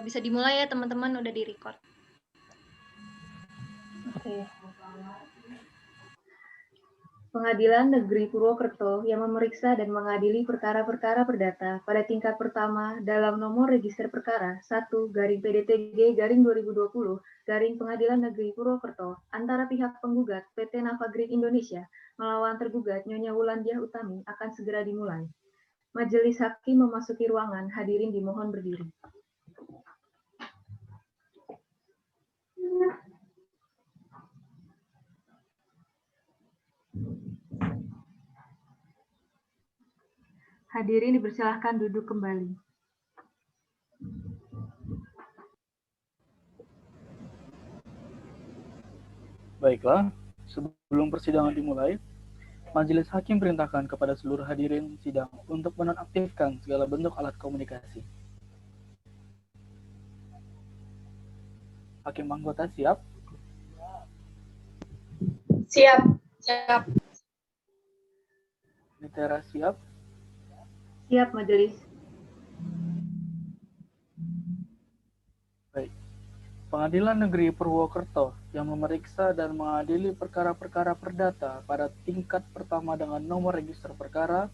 Bisa dimulai ya teman-teman, udah di-record. Oke. Pengadilan Negeri Purwokerto yang memeriksa dan mengadili perkara-perkara perdata pada tingkat pertama dalam nomor register perkara 1/PDTG/2020 Pengadilan Negeri Purwokerto antara pihak penggugat PT Navagreen Indonesia melawan tergugat Nyonya Wulandiah Utami akan segera dimulai. Majelis Hakim memasuki ruangan, hadirin dimohon berdiri. Hadirin dipersilahkan duduk kembali. Baiklah, sebelum persidangan dimulai, Majelis Hakim perintahkan kepada seluruh hadirin sidang untuk menonaktifkan segala bentuk alat komunikasi. Hakim anggota siap? Siap. Siap. Nitera siap? Siap, Majelis. Baik. Pengadilan Negeri Purwokerto yang memeriksa dan mengadili perkara-perkara perdata pada tingkat pertama dengan nomor register perkara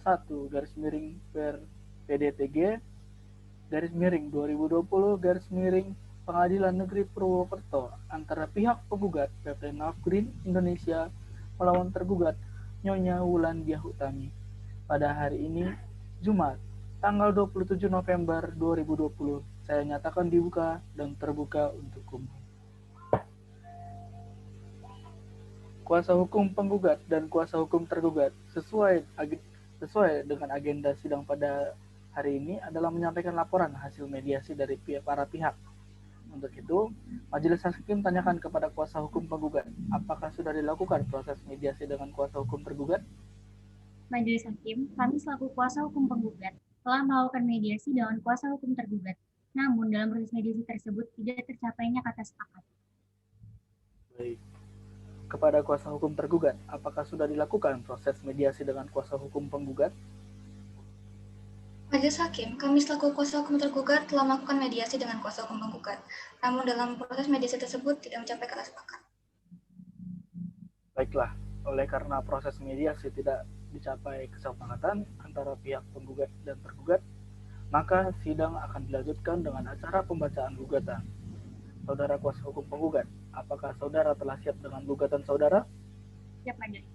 1/PDTG/2020 Pengadilan Negeri Purwokerto antara pihak penggugat PT Navagreen Indonesia melawan tergugat Nyonya Wulandiah Utami pada hari ini, Jumat, tanggal 27 November 2020, saya nyatakan dibuka dan terbuka untuk umum. Kuasa hukum penggugat dan kuasa hukum tergugat sesuai dengan agenda sidang pada hari ini adalah menyampaikan laporan hasil mediasi dari para pihak. Untuk itu, Majelis Hakim tanyakan kepada kuasa hukum penggugat, apakah sudah dilakukan proses mediasi dengan kuasa hukum tergugat? Majelis Hakim, kami selaku kuasa hukum penggugat telah melakukan mediasi dengan kuasa hukum tergugat. Namun, dalam proses mediasi tersebut tidak tercapainya kata sepakat. Baik. Kepada kuasa hukum tergugat, apakah sudah dilakukan proses mediasi dengan kuasa hukum penggugat? Majelis Hakim, kami selaku kuasa hukum tergugat telah melakukan mediasi dengan kuasa hukum penggugat. Namun dalam proses mediasi tersebut tidak mencapai kata sepakat. Baiklah, oleh karena proses mediasi tidak dicapai kesepakatan antara pihak penggugat dan tergugat, maka sidang akan dilanjutkan dengan acara pembacaan gugatan. Saudara kuasa hukum penggugat, apakah saudara telah siap dengan gugatan saudara? Siap, Majelis.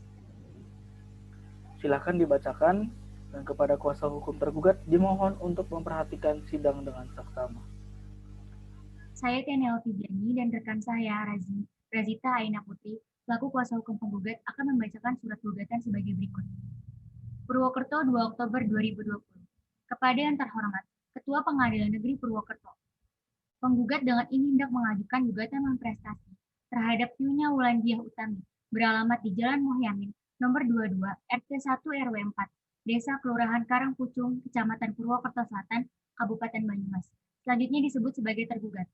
Silakan dibacakan, dan kepada kuasa hukum tergugat dimohon untuk memperhatikan sidang dengan saksama. Saya Tiana Elvijani dan rekan saya Razita Aina Putri, selaku kuasa hukum penggugat akan membacakan surat gugatan sebagai berikut. Purwokerto 2 Oktober 2020. Kepada yang terhormat, Ketua Pengadilan Negeri Purwokerto. Penggugat dengan ini hendak mengajukan gugatan non-prestasi terhadap Nyonya Wulandiah Utami beralamat di Jalan Muhyamin, nomor 22, RT 1 RW 4, Desa Kelurahan Karangpucung, Kecamatan Purwokerto Selatan, Kabupaten Banyumas. Selanjutnya disebut sebagai tergugat.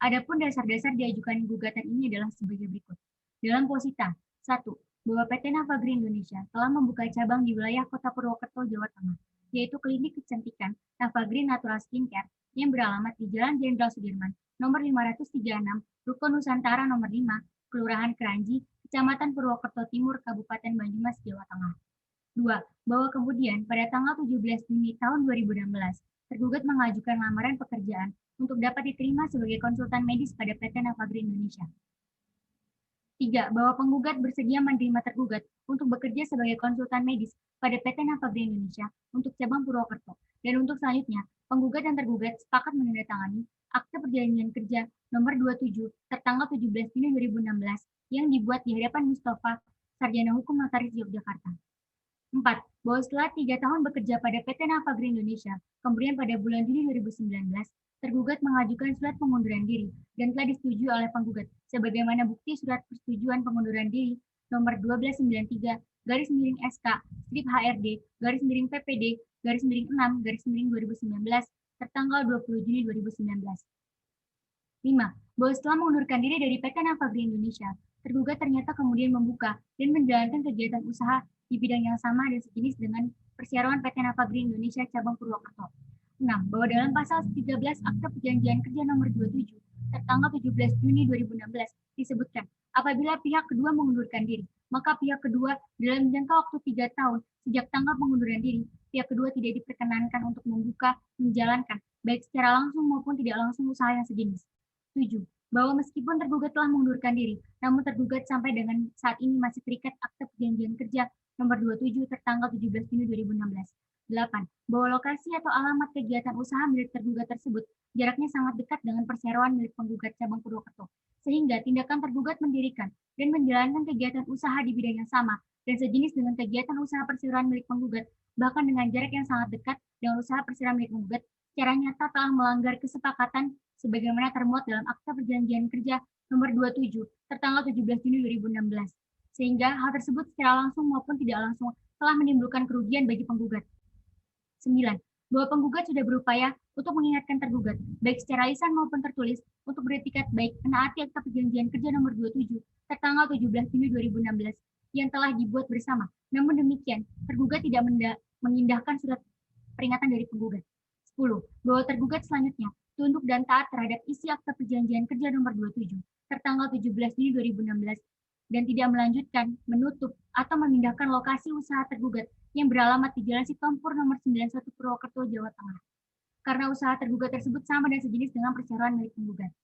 Adapun dasar-dasar diajukan gugatan ini adalah sebagai berikut. Dalam posita 1, bahwa PT Navagreen Indonesia telah membuka cabang di wilayah Kota Purwokerto, Jawa Tengah, yaitu klinik kecantikan Navagreen Natural Skincare yang beralamat di Jalan Jenderal Sudirman, nomor 536, Rukun Nusantara nomor 5, Kelurahan Keranji, Kecamatan Purwokerto Timur, Kabupaten Banyumas, Jawa Tengah. 2. Bahwa kemudian pada tanggal 17 Juni tahun 2016, tergugat mengajukan lamaran pekerjaan untuk dapat diterima sebagai konsultan medis pada PT Navagreen Indonesia. 3. Bahwa penggugat bersedia menerima tergugat untuk bekerja sebagai konsultan medis pada PT Navagreen Indonesia untuk cabang Purwokerto. Dan untuk selanjutnya, penggugat dan tergugat sepakat menandatangani Akte Perjanjian Kerja nomor 27 tertanggal 17 Juni 2016 yang dibuat di hadapan Mustafa, Sarjana Hukum Notaris Yogyakarta. 4. Bahwa setelah 3 tahun bekerja pada PT Navagreen Indonesia, kemudian pada bulan Juni 2019, tergugat mengajukan surat pengunduran diri dan telah disetujui oleh penggugat sebagaimana bukti surat persetujuan pengunduran diri nomor 1293 /SK strip HRD /PPD /6 2019 tertanggal 20 Juni 2019. 5. Bahwa setelah mengundurkan diri dari PT Navagreen Indonesia, tergugat ternyata kemudian membuka dan menjalankan kegiatan usaha di bidang yang sama dan sejenis dengan perseroan PT Navagreen Indonesia cabang Purwokerto. 6. Bahwa dalam pasal 13 Akta Perjanjian Kerja nomor 27 tertanggal 17 Juni 2016 disebutkan, apabila pihak kedua mengundurkan diri, maka pihak kedua dalam jangka waktu 3 tahun sejak tanggal pengunduran diri, pihak kedua tidak diperkenankan untuk membuka, menjalankan, baik secara langsung maupun tidak langsung usaha yang sejenis. 7. Bahwa meskipun tergugat telah mengundurkan diri, namun tergugat sampai dengan saat ini masih terikat Akta Perjanjian Kerja nomor 27 tertanggal 17 Juni 2016. 8. Bahwa lokasi atau alamat kegiatan usaha milik tergugat tersebut jaraknya sangat dekat dengan perseroan milik penggugat cabang Purwokerto, sehingga tindakan tergugat mendirikan dan menjalankan kegiatan usaha di bidang yang sama dan sejenis dengan kegiatan usaha perseroan milik penggugat, bahkan dengan jarak yang sangat dekat dengan usaha perseroan milik penggugat, secara nyata telah melanggar kesepakatan sebagaimana termuat dalam Akta Perjanjian Kerja nomor 27 tertanggal 17 Juni 2016, sehingga hal tersebut secara langsung maupun tidak langsung telah menimbulkan kerugian bagi penggugat. 9. Bahwa penggugat sudah berupaya untuk mengingatkan tergugat, baik secara lisan maupun tertulis, untuk beretikat baik menaati Akta Perjanjian Kerja nomor 27 tertanggal 17 Juni 2016 yang telah dibuat bersama. Namun demikian, tergugat tidak mengindahkan surat peringatan dari penggugat. 10. Bahwa tergugat selanjutnya tunduk dan taat terhadap isi Akta Perjanjian Kerja nomor 27 tertanggal 17 Juni 2016 dan tidak melanjutkan, menutup, atau memindahkan lokasi usaha tergugat yang beralamat di Jalan Sitompur nomor 91 Purwokerto, Jawa Tengah. Karena usaha tergugat tersebut sama dan sejenis dengan perseroan milik penggugat.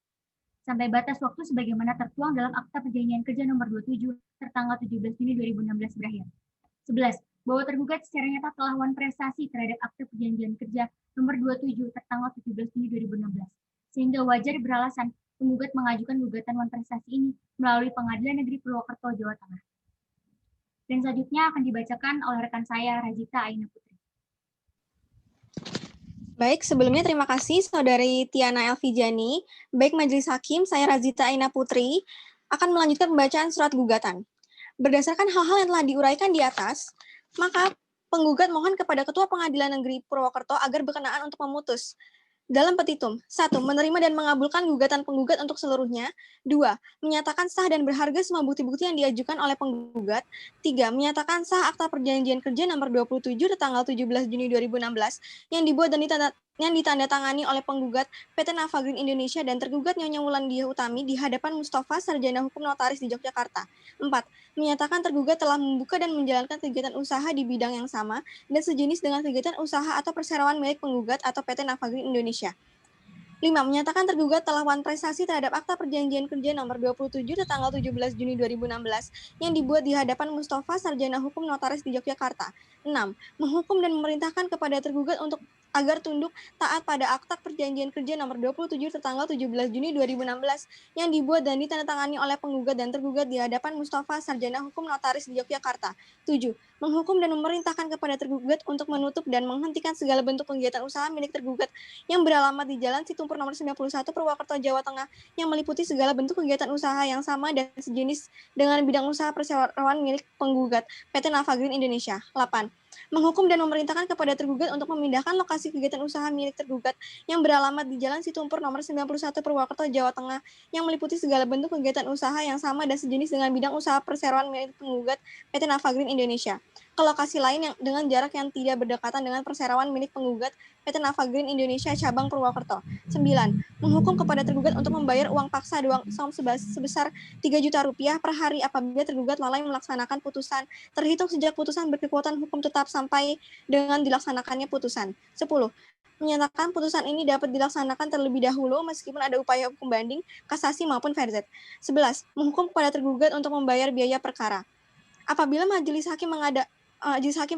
Sampai batas waktu sebagaimana tertuang dalam Akta Perjanjian Kerja nomor 27 tertanggal 17 Juni 2016 berakhir. 11. Bahwa tergugat secara nyata telah wan prestasi terhadap Akta Perjanjian Kerja nomor 27 tertanggal 17 Juni 2016, sehingga wajar beralasan penggugat mengajukan gugatan wan prestasi ini melalui Pengadilan Negeri Purwokerto, Jawa Tengah. Dan selanjutnya akan dibacakan oleh rekan saya, Razita Aina Putri. Baik, sebelumnya terima kasih Saudari Tiana Elvijani. Baik Majelis Hakim, saya Razita Aina Putri akan melanjutkan pembacaan surat gugatan. Berdasarkan hal-hal yang telah diuraikan di atas, maka penggugat mohon kepada Ketua Pengadilan Negeri Purwokerto agar berkenaan untuk memutus. Dalam petitum, 1. Menerima dan mengabulkan gugatan penggugat untuk seluruhnya. 2. Menyatakan sah dan berharga semua bukti-bukti yang diajukan oleh penggugat. 3. Menyatakan sah Akta Perjanjian Kerja nomor 27 tanggal 17 Juni 2016 yang dibuat dan ditandatangani oleh penggugat PT Nafa Green Indonesia dan tergugat Nyonya Wulandia Utami di hadapan Mustafa, Sarjana Hukum Notaris di Yogyakarta. 4. Menyatakan tergugat telah membuka dan menjalankan kegiatan usaha di bidang yang sama dan sejenis dengan kegiatan usaha atau perseroan milik penggugat atau PT Nafa Green Indonesia. 5. Menyatakan tergugat telah wan prestasi terhadap Akta Perjanjian Kerja nomor 27 tanggal 17 Juni 2016 yang dibuat di hadapan Mustafa, Sarjana Hukum Notaris di Yogyakarta. 6. Menghukum dan memerintahkan kepada tergugat untuk agar tunduk taat pada Akta Perjanjian Kerja nomor 27 tanggal 17 Juni 2016 yang dibuat dan ditandatangani oleh penggugat dan tergugat di hadapan Mustafa, Sarjana Hukum Notaris di Yogyakarta. 7. Menghukum dan memerintahkan kepada tergugat untuk menutup dan menghentikan segala bentuk kegiatan usaha milik tergugat yang beralamat di Jalan Sitompur nomor 91 Purwokerto, Jawa Tengah yang meliputi segala bentuk kegiatan usaha yang sama dan sejenis dengan bidang usaha perseroan milik penggugat PT Nafa Green Indonesia. 8. Menghukum dan memerintahkan kepada tergugat untuk memindahkan lokasi kegiatan usaha milik tergugat yang beralamat di Jalan Sitompur nomor 91 Purwokerto, Jawa Tengah yang meliputi segala bentuk kegiatan usaha yang sama dan sejenis dengan bidang usaha perseroan milik penggugat PT Nafa Green Indonesia ke lokasi lain yang dengan jarak yang tidak berdekatan dengan perseroan milik penggugat PT Nafa Green Indonesia cabang Purwokerto. 9. Menghukum kepada tergugat untuk membayar uang paksa sebesar 3 juta rupiah per hari apabila tergugat lalai melaksanakan putusan terhitung sejak putusan berkekuatan hukum tetap sampai dengan dilaksanakannya putusan. 10. Menyatakan putusan ini dapat dilaksanakan terlebih dahulu meskipun ada upaya hukum banding, kasasi maupun verzet. 11. Menghukum kepada tergugat untuk membayar biaya perkara. Apabila Majelis Hakim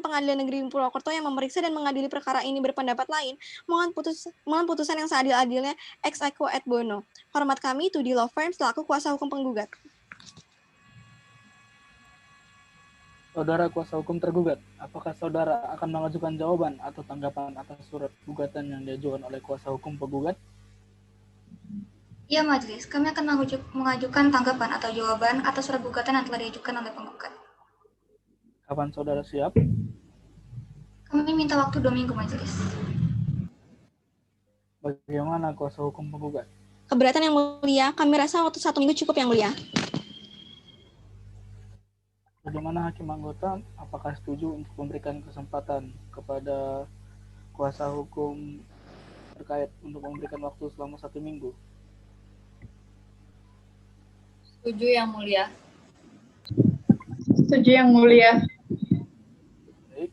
Pengadilan Negeri Purwokerto yang memeriksa dan mengadili perkara ini berpendapat lain, mohon putusan yang seadil-adilnya ex aequo et bono. Hormat kami, Tudi Law Firm selaku kuasa hukum penggugat. Saudara kuasa hukum tergugat, apakah saudara akan mengajukan jawaban atau tanggapan atas surat gugatan yang diajukan oleh kuasa hukum penggugat? Ya, Majelis, kami akan mengajukan tanggapan atau jawaban atas surat gugatan yang telah diajukan oleh penggugat. Kapan saudara siap? Kami minta waktu 2 minggu, Majelis. Bagaimana kuasa hukum penggugat? Keberatan yang mulia, kami rasa waktu 1 minggu cukup yang mulia. Bagaimana hakim anggota, apakah setuju untuk memberikan kesempatan kepada kuasa hukum terkait untuk memberikan waktu selama 1 minggu. Setuju Yang Mulia. Setuju Yang Mulia. Baik.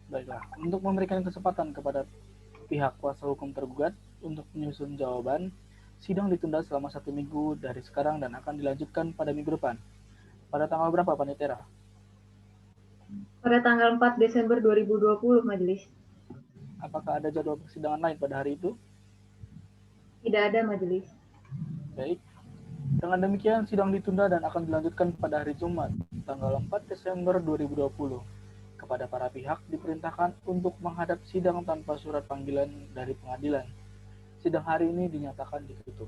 Baiklah, untuk memberikan kesempatan kepada pihak kuasa hukum tergugat untuk menyusun jawaban, sidang ditunda selama 1 minggu dari sekarang dan akan dilanjutkan pada minggu depan. Pada tanggal berapa, Panitera? Pada tanggal 4 Desember 2020, Majelis. Apakah ada jadwal persidangan lain pada hari itu? Tidak ada, Majelis. Baik. Dengan demikian, sidang ditunda dan akan dilanjutkan pada hari Jumat, tanggal 4 Desember 2020. Kepada para pihak diperintahkan untuk menghadap sidang tanpa surat panggilan dari pengadilan. Sidang hari ini dinyatakan ditutup.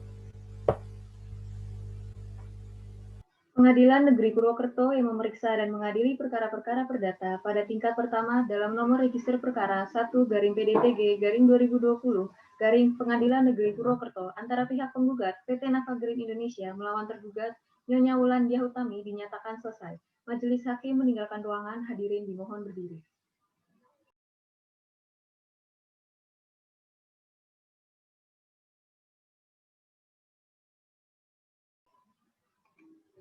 Pengadilan Negeri Purwokerto yang memeriksa dan mengadili perkara-perkara perdata pada tingkat pertama dalam nomor register perkara 1/PDTG/2020 Pengadilan Negeri Purwokerto antara pihak penggugat PT Nafa Green Indonesia melawan tergugat Nyonya Wulandia Utami dinyatakan selesai. Majelis Hakim meninggalkan ruangan, hadirin dimohon berdiri.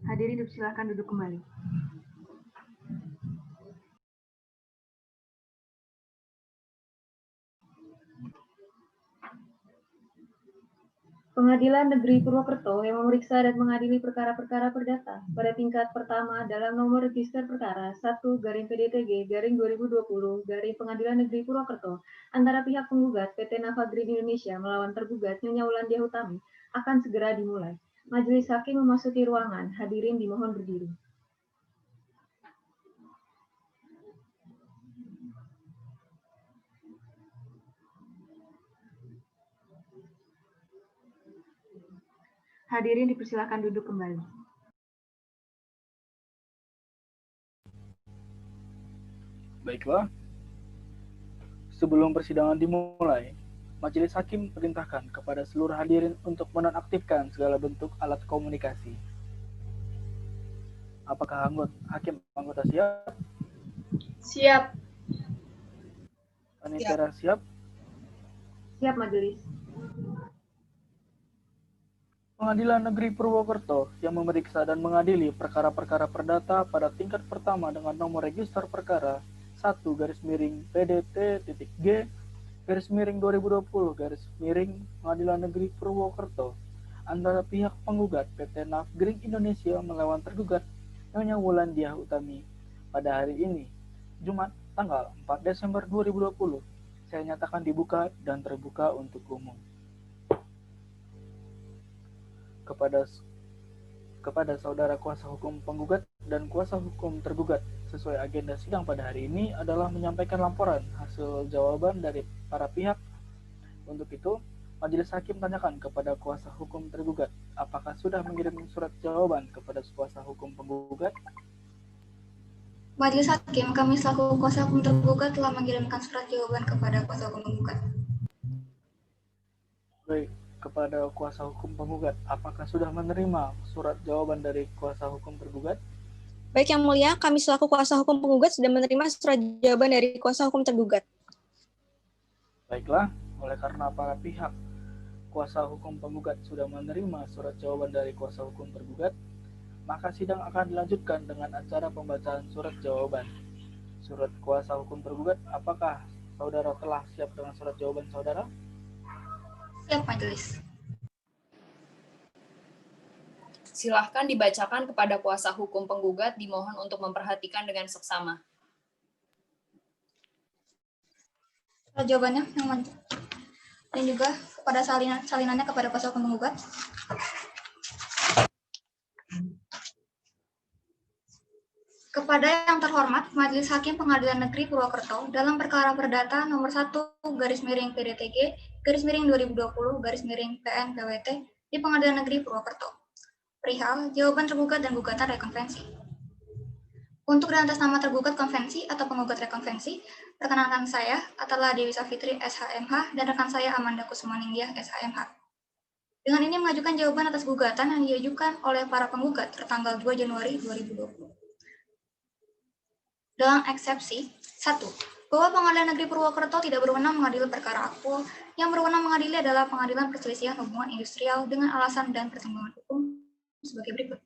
Hadirin dipersilakan duduk kembali. Pengadilan Negeri Purwokerto yang memeriksa dan mengadili perkara-perkara perdata pada tingkat pertama dalam nomor register perkara 1/PDTG/2020 Pengadilan Negeri Purwokerto antara pihak penggugat PT Nafa Green Indonesia melawan tergugat Nyonya Wulandia Utami akan segera dimulai. Majelis Hakim memasuki ruangan, hadirin dimohon berdiri. Hadirin dipersilakan duduk kembali. Baiklah. Sebelum persidangan dimulai, Majelis Hakim perintahkan kepada seluruh hadirin untuk menonaktifkan segala bentuk alat komunikasi. Apakah anggota siap? Siap. Panitera siap? Siap, Majelis. Pengadilan Negeri Purwokerto yang memeriksa dan mengadili perkara-perkara perdata pada tingkat pertama dengan nomor register perkara 1/PDT.G/2020 Pengadilan Negeri Purwokerto antara pihak penggugat PT Nafa Green Indonesia melawan tergugat Nyonya Wulandia Utami pada hari ini, Jumat tanggal 4 Desember 2020. Saya nyatakan dibuka dan terbuka untuk umum. Kepada saudara kuasa hukum penggugat dan kuasa hukum tergugat sesuai agenda sidang pada hari ini adalah menyampaikan laporan hasil jawaban dari para pihak. Untuk itu, Majelis Hakim tanyakan kepada kuasa hukum tergugat, apakah sudah mengirim surat jawaban kepada kuasa hukum penggugat? Majelis Hakim, kami selaku kuasa hukum tergugat telah mengirimkan surat jawaban kepada kuasa hukum penggugat. Baik, kepada kuasa hukum penggugat, apakah sudah menerima surat jawaban dari kuasa hukum tergugat? Baik, Yang Mulia, kami selaku kuasa hukum penggugat sudah menerima surat jawaban dari kuasa hukum tergugat. Baiklah, oleh karena para pihak kuasa hukum penggugat sudah menerima surat jawaban dari kuasa hukum tergugat, maka sidang akan dilanjutkan dengan acara pembacaan surat jawaban. Surat kuasa hukum tergugat, apakah saudara telah siap dengan surat jawaban saudara? Siap, Majelis. Silahkan dibacakan kepada kuasa hukum penggugat, dimohon untuk memperhatikan dengan seksama. Surat jawabannya yang mana? Dan juga pada salinannya kepada kuasa hukum penggugat. Kepada yang terhormat, Majelis Hakim Pengadilan Negeri Purwokerto dalam perkara perdata nomor 1/PDTG/2020/PN-PWT di Pengadilan Negeri Purwokerto. Perihal jawaban tergugat dan gugatan rekonvensi. Untuk dan atas nama tergugat konvensi atau penggugat rekonvensi, perkenalkan saya Atala Dewi Safitri SHMH dan rekan saya Amanda Kusumaningtyah SHMH. Dengan ini mengajukan jawaban atas gugatan yang diajukan oleh para penggugat tertanggal 2 Januari 2020. Dalam eksepsi 1, bahwa Pengadilan Negeri Purwokerto tidak berwenang mengadili perkara aktual, yang berwenang mengadili adalah Pengadilan Perselisihan Hubungan Industrial dengan alasan dan pertimbangan hukum sebagai berikut.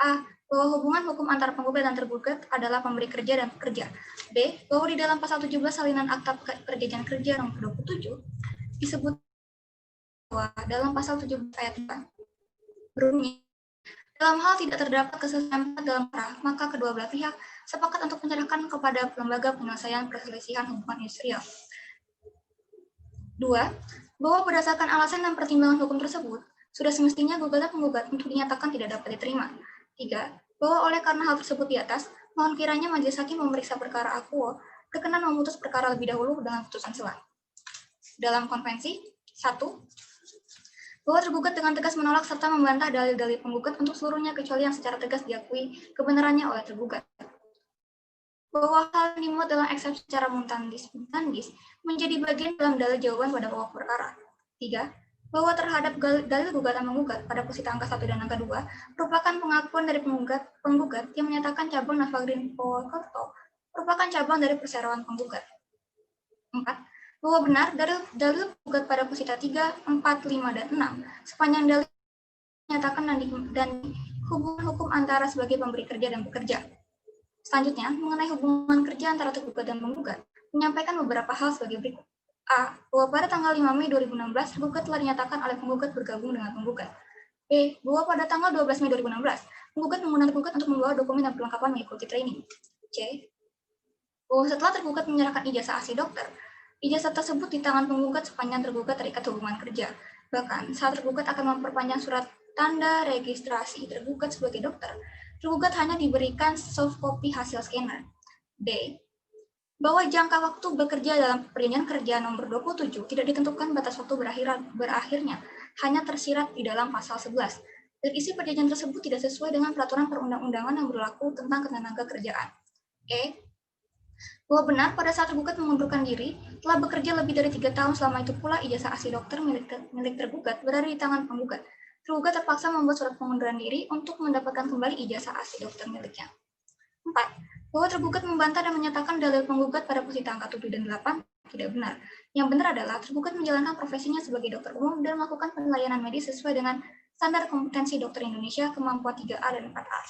A. Bahwa hubungan hukum antara penggugat dan tergugat adalah pemberi kerja dan pekerja. B. Bahwa di dalam pasal 17 salinan Akta Perjanjian Kerja nomor 27 disebut bahwa dalam pasal 17 ayat 4 berbunyi, dalam hal tidak terdapat kesesuaian dalam perkara, maka kedua belah pihak sepakat untuk menyerahkan kepada lembaga penyelesaian perselisihan hubungan industrial. 2. Bahwa berdasarkan alasan dan pertimbangan hukum tersebut, sudah semestinya gugatan penggugat untuk dinyatakan tidak dapat diterima. 3. Bahwa oleh karena hal tersebut di atas, mohon kiranya majelis hakim memeriksa perkara akuo berkenan memutus perkara lebih dahulu dengan putusan selah. Dalam konvensi, 1. Bahwa tergugat dengan tegas menolak serta membantah dalil-dalil penggugat untuk seluruhnya kecuali yang secara tegas diakui kebenarannya oleh tergugat. Bahwa hal yang dimuat dalam eksepsi secara muntandis menjadi bagian dalam dalil jawaban pada pokok perkara. 3. Bahwa terhadap dalil gugatan menggugat pada posisi angka 1 dan angka 2 merupakan pengakuan dari penggugat yang menyatakan cabang Navagrin Purwokerto merupakan cabang dari perseroan penggugat. 4. Bahwa benar dalil gugat pada posisi 3, 4, 5, dan 6 sepanjang dalil menyatakan dan hubungan hukum antara sebagai pemberi kerja dan pekerja. Selanjutnya, mengenai hubungan kerja antara tergugat dan penggugat, menyampaikan beberapa hal sebagai berikut. A. Bahwa pada tanggal 5 Mei 2016, tergugat telah dinyatakan oleh penggugat bergabung dengan penggugat. B. Bahwa pada tanggal 12 Mei 2016, penggugat mengundang tergugat untuk membawa dokumen dan perlengkapan mengikuti training. C. Bahwa setelah tergugat menyerahkan ijazah asli dokter, ijazah tersebut di tangan penggugat sepanjang tergugat terikat hubungan kerja. Bahkan, saat tergugat akan memperpanjang surat tanda registrasi tergugat sebagai dokter, tergugat hanya diberikan soft copy hasil scanner. D. Bahwa jangka waktu bekerja dalam perjanjian kerja nomor 27 tidak ditentukan batas waktu berakhirnya, hanya tersirat di dalam pasal 11. Dan isi perjanjian tersebut tidak sesuai dengan peraturan perundang-undangan yang berlaku tentang ketenaga kerjaan. E. Bahwa benar pada saat tergugat mengundurkan diri, telah bekerja lebih dari 3 tahun, selama itu pula ijazah asli dokter milik tergugat berada di tangan penggugat. Tergugat terpaksa membuat surat pengunduran diri untuk mendapatkan kembali ijazah asli dokter miliknya. 4. Bahwa tergugat membantah dan menyatakan dalil penggugat pada posisi angka 7 dan 8 tidak benar. Yang benar adalah tergugat menjalankan profesinya sebagai dokter umum dan melakukan pelayanan medis sesuai dengan standar kompetensi dokter Indonesia kemampuan 3A dan 4A.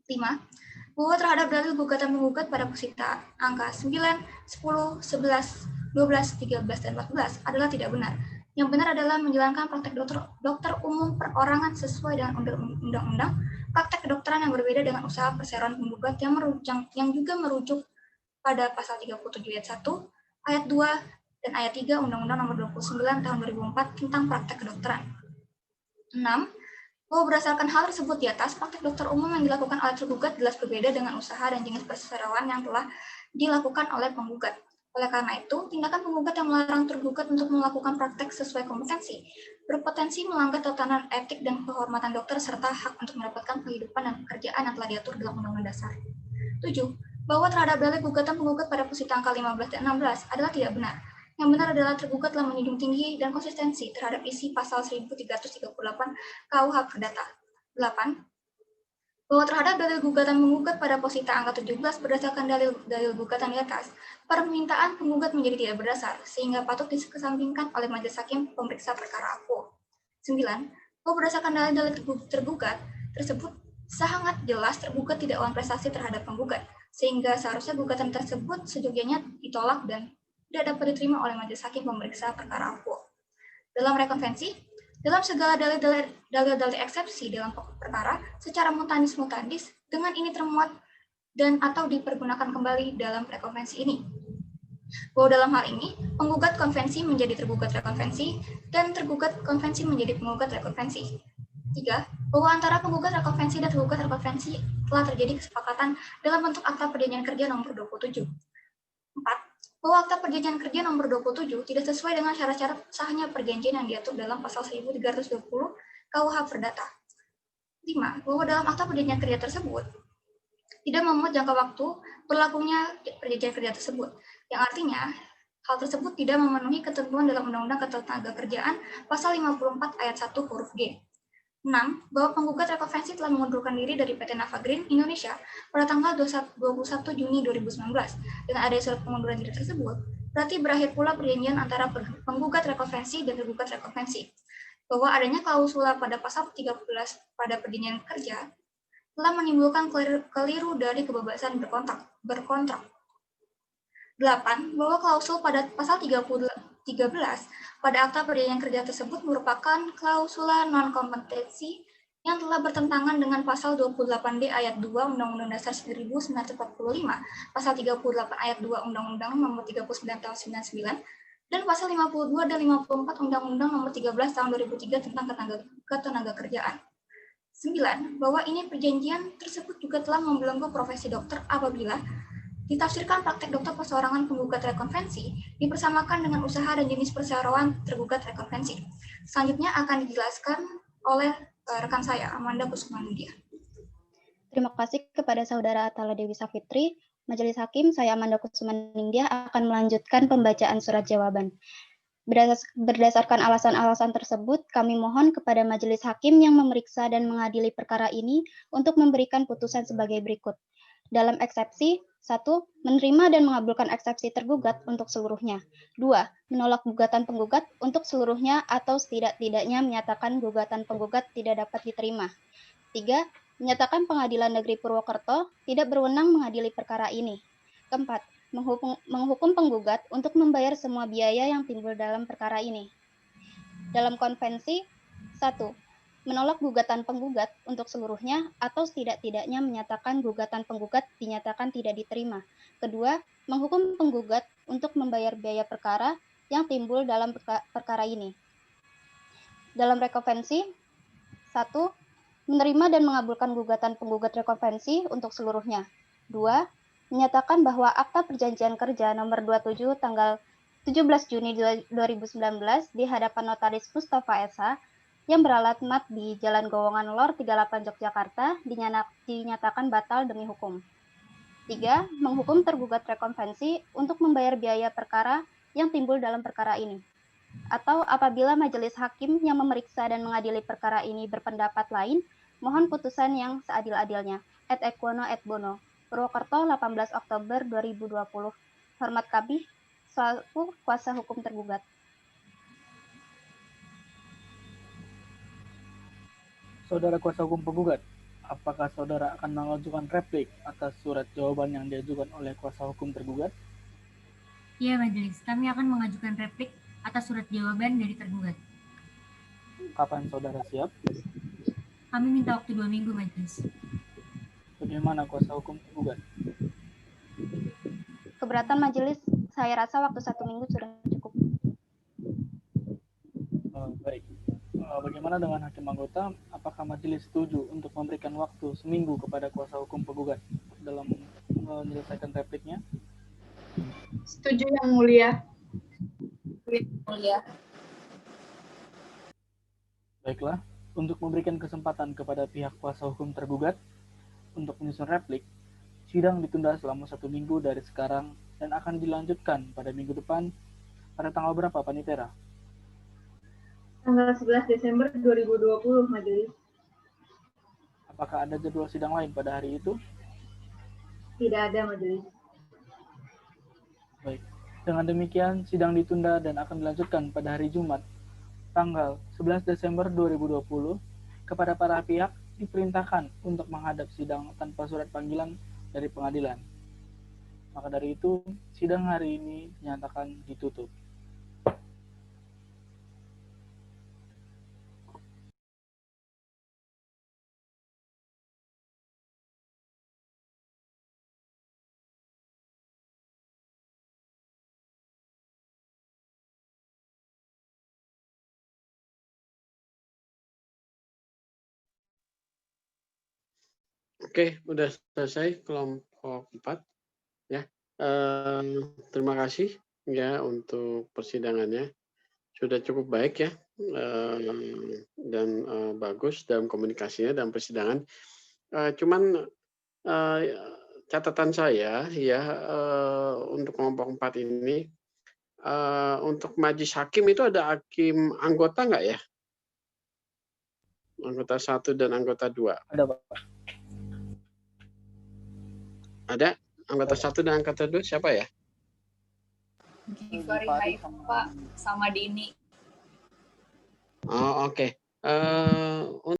5. Bahwa terhadap dalil gugatan penggugat pada posisi angka 9, 10, 11, 12, 13, dan 14 adalah tidak benar. Yang benar adalah menjalankan praktek dokter umum perorangan sesuai dengan undang-undang praktek kedokteran yang berbeda dengan usaha perseroan penggugat yang juga merujuk pada pasal 37 ayat 1, ayat 2, dan ayat 3 Undang-Undang Nomor 29 Tahun 2004 tentang praktek kedokteran. 6. Bahwa berdasarkan hal tersebut di atas, praktek dokter umum yang dilakukan oleh tergugat jelas berbeda dengan usaha dan jenis perseroan yang telah dilakukan oleh penggugat. Oleh karena itu, tindakan penggugat yang melarang tergugat untuk melakukan praktek sesuai kompetensi berpotensi melanggar tatanan etik dan kehormatan dokter serta hak untuk mendapatkan kehidupan dan pekerjaan yang telah diatur dalam Undang-Undang Dasar. 7. Bahwa terhadap dalil gugatan penggugat pada posisi angka 15 dan 16 adalah tidak benar. Yang benar adalah tergugat telah menjunjung tinggi dan konsistensi terhadap isi pasal 1338 KUH Perdata. 8. Bahwa terhadap dalil gugatan penggugat pada posisi angka 17 berdasarkan dalil gugatan di atas, permintaan penggugat menjadi tidak berdasar, sehingga patut dikesampingkan oleh majelis hakim pemeriksa perkara akuo. 9. Bahwa berdasarkan dalil tergugat tersebut sangat jelas tergugat tidak on prestasi terhadap penggugat, sehingga seharusnya gugatan tersebut sejogjanya ditolak dan tidak dapat diterima oleh majelis hakim pemeriksa perkara akuo. Dalam rekonvensi, dalam segala dalil-dalil eksepsi dalam pokok perkara secara mutandis dengan ini termuat dan atau dipergunakan kembali dalam rekonvensi ini. Bahwa dalam hal ini, penggugat konvensi menjadi tergugat rekonvensi dan tergugat konvensi menjadi penggugat rekonvensi. 3. Bahwa antara penggugat rekonvensi dan tergugat rekonvensi telah terjadi kesepakatan dalam bentuk Akta Perjanjian Kerja nomor 27. 4. Bahwa Akta Perjanjian Kerja nomor 27 tidak sesuai dengan syarat-syarat sahnya perjanjian yang diatur dalam pasal 1320 KUH Perdata. 5. Bahwa dalam Akta Perjanjian Kerja tersebut tidak memuat jangka waktu berlakunya perjanjian kerja tersebut, yang artinya hal tersebut tidak memenuhi ketentuan dalam Undang-Undang Ketenagakerjaan pasal 54 ayat 1 huruf G. 6. Bahwa penggugat rekonvensi telah mengundurkan diri dari PT Navagreen Indonesia pada tanggal 21 Juni 2019. Dengan adanya surat pengunduran diri tersebut, berarti berakhir pula perjanjian antara penggugat rekonvensi dan tergugat rekonvensi. Bahwa adanya klausula pada pasal 13 pada perjanjian kerja telah menimbulkan keliru dari kebebasan berkontrak. 8. Bahwa klausul pada pasal 13 pada akta perjanjian kerja tersebut merupakan klausula non-kompetensi yang telah bertentangan dengan pasal 28D ayat 2 Undang-Undang Dasar 1945, pasal 38 ayat 2 Undang-Undang Nomor 39 Tahun 99, dan pasal 52 dan 54 Undang-Undang Nomor 13 Tahun 2003 tentang ketenagakerjaan. 9. Bahwa ini perjanjian tersebut juga telah membelenggu profesi dokter apabila ditafsirkan praktek dokter perseorangan penggugat rekonvensi dipersamakan dengan usaha dan jenis perseroan tergugat rekonvensi. Selanjutnya akan dijelaskan oleh rekan saya, Amanda Kusmandia. Terima kasih kepada Saudara Atala Dewi Safitri. Majelis Hakim, saya Amanda Kusmandia akan melanjutkan pembacaan surat jawaban. Berdasarkan alasan-alasan tersebut, kami mohon kepada Majelis Hakim yang memeriksa dan mengadili perkara ini untuk memberikan putusan sebagai berikut. Dalam eksepsi, 1. Menerima dan mengabulkan eksepsi tergugat untuk seluruhnya. 2. Menolak gugatan penggugat untuk seluruhnya atau setidak-tidaknya menyatakan gugatan penggugat tidak dapat diterima. 3. Menyatakan Pengadilan Negeri Purwokerto tidak berwenang mengadili perkara ini. 4. Menghukum penggugat untuk membayar semua biaya yang timbul dalam perkara ini. Dalam konvensi, 1. Menolak gugatan penggugat untuk seluruhnya atau setidak-tidaknya menyatakan gugatan penggugat dinyatakan tidak diterima. Kedua, menghukum penggugat untuk membayar biaya perkara yang timbul dalam perkara ini. Dalam rekonvensi, 1. Menerima dan mengabulkan gugatan penggugat rekonvensi untuk seluruhnya. 2. Menyatakan bahwa Akta Perjanjian Kerja nomor 27 tanggal 17 Juni 2019 di hadapan Notaris Mustafa Esa yang beralamat di Jalan Gowongan Lor 38 Yogyakarta dinyatakan batal demi hukum. 3. Menghukum tergugat rekonvensi untuk membayar biaya perkara yang timbul dalam perkara ini. Atau apabila Majelis Hakim yang memeriksa dan mengadili perkara ini berpendapat lain, mohon putusan yang seadil-adilnya. Et equono et bono. Purwokerto, 18 Oktober 2020. Hormat kami, selaku kuasa hukum tergugat. Saudara kuasa hukum penggugat, apakah saudara akan mengajukan replik atas surat jawaban yang diajukan oleh kuasa hukum tergugat? Ya, Majelis, kami akan mengajukan replik atas surat jawaban dari tergugat. Kapan saudara siap? Kami minta waktu 2 minggu, Majelis. Bagaimana kuasa hukum tergugat? Keberatan Majelis, saya rasa waktu 1 minggu sudah cukup. Baik. Bagaimana dengan hakim anggota? Apakah majelis setuju untuk memberikan waktu seminggu kepada kuasa hukum penggugat dalam menyelesaikan repliknya? Setuju Yang Mulia. Baiklah, untuk memberikan kesempatan kepada pihak kuasa hukum tergugat untuk menyusun replik, sidang ditunda selama 1 minggu dari sekarang dan akan dilanjutkan pada minggu depan. Pada tanggal berapa, Panitera? Tanggal 11 Desember 2020, Majelis. Apakah ada jadwal sidang lain pada hari itu? Tidak ada, Majelis. Baik. Dengan demikian, sidang ditunda dan akan dilanjutkan pada hari Jumat, tanggal 11 Desember 2020, kepada para pihak diperintahkan untuk menghadap sidang tanpa surat panggilan dari pengadilan. Maka dari itu, sidang hari ini dinyatakan ditutup. Oke, udah selesai kelompok 4 ya. Terima kasih ya untuk persidangannya. Sudah cukup baik ya dan bagus dalam komunikasinya dalam persidangan. Cuman catatan saya ya untuk kelompok 4 ini untuk majelis hakim itu ada hakim anggota nggak ya? Anggota 1 dan anggota 2. Ada, Pak. Ada? Anggota 1 dan anggota 2 siapa ya? Gifari Haifa sama Dini. Oh, oke.